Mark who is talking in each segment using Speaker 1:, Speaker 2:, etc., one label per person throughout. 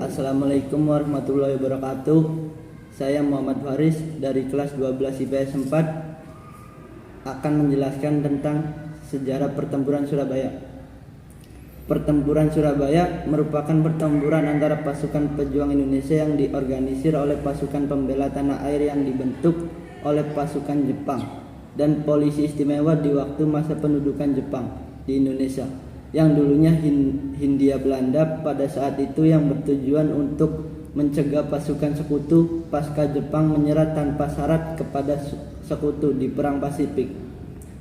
Speaker 1: Assalamualaikum warahmatullahi wabarakatuh. Saya Muhammad Faris dari kelas 12 IPS 4 akan menjelaskan tentang sejarah Pertempuran Surabaya. Pertempuran Surabaya merupakan pertempuran antara pasukan pejuang Indonesia yang diorganisir oleh pasukan pembela tanah air yang dibentuk oleh pasukan Jepang dan polisi istimewa di waktu masa pendudukan Jepang di Indonesia, yang dulunya Hindia Belanda pada saat itu, yang bertujuan untuk mencegah pasukan sekutu pasca Jepang menyerah tanpa syarat kepada sekutu di Perang Pasifik,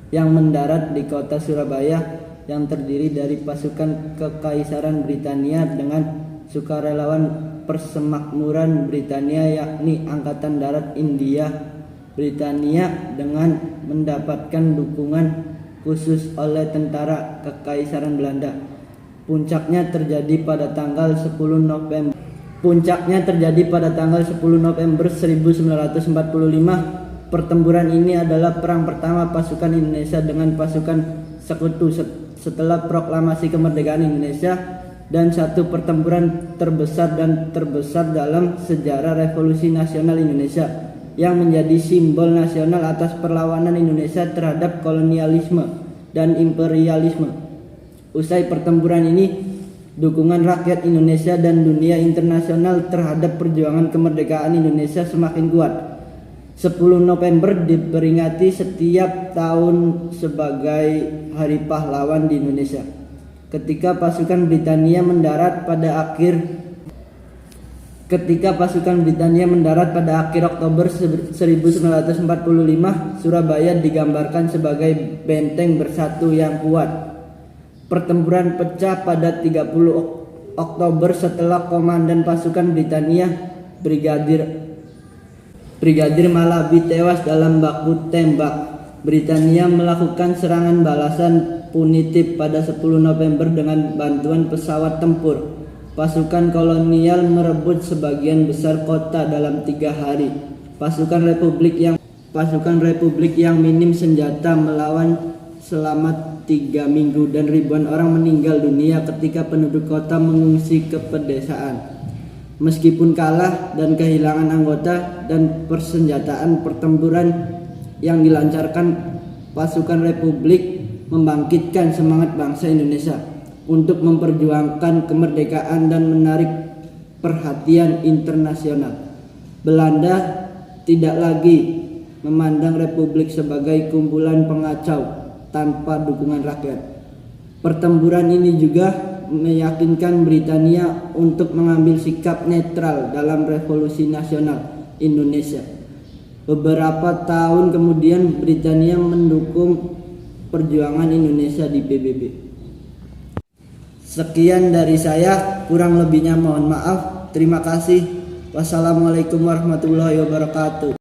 Speaker 1: yang mendarat di kota Surabaya yang terdiri dari pasukan Kekaisaran Britania dengan sukarelawan Persemakmuran Britania, yakni Angkatan Darat India Britania, dengan mendapatkan dukungan khusus oleh tentara Kekaisaran Belanda. Puncaknya terjadi pada tanggal 10 November 1945. Pertempuran ini adalah perang pertama pasukan Indonesia dengan pasukan sekutu setelah proklamasi kemerdekaan Indonesia, dan satu pertempuran terbesar dalam sejarah Revolusi Nasional Indonesia, yang menjadi simbol nasional atas perlawanan Indonesia terhadap kolonialisme dan imperialisme. Usai pertempuran ini, dukungan rakyat Indonesia dan dunia internasional terhadap perjuangan kemerdekaan Indonesia semakin kuat. 10 November diperingati setiap tahun sebagai Hari Pahlawan di Indonesia. Ketika pasukan Britania mendarat pada akhir Oktober 1945, Surabaya digambarkan sebagai benteng bersatu yang kuat. Pertempuran pecah pada 30 Oktober setelah komandan pasukan Britania, Brigadir Malabi, tewas dalam baku tembak. Britania melakukan serangan balasan punitif pada 10 November dengan bantuan pesawat tempur. Pasukan kolonial merebut sebagian besar kota dalam 3 hari. Pasukan Republik yang minim senjata melawan selama 3 minggu, dan ribuan orang meninggal dunia ketika penduduk kota mengungsi ke pedesaan. Meskipun kalah dan kehilangan anggota dan persenjataan, pertempuran yang dilancarkan pasukan Republik membangkitkan semangat bangsa Indonesia untuk memperjuangkan kemerdekaan dan menarik perhatian internasional. Belanda tidak lagi memandang Republik sebagai kumpulan pengacau tanpa dukungan rakyat. Pertempuran ini juga meyakinkan Britania untuk mengambil sikap netral dalam Revolusi Nasional Indonesia. Beberapa tahun kemudian, Britania mendukung perjuangan Indonesia di PBB. Sekian dari saya, kurang lebihnya mohon maaf. Terima kasih. Wassalamualaikum warahmatullahi wabarakatuh.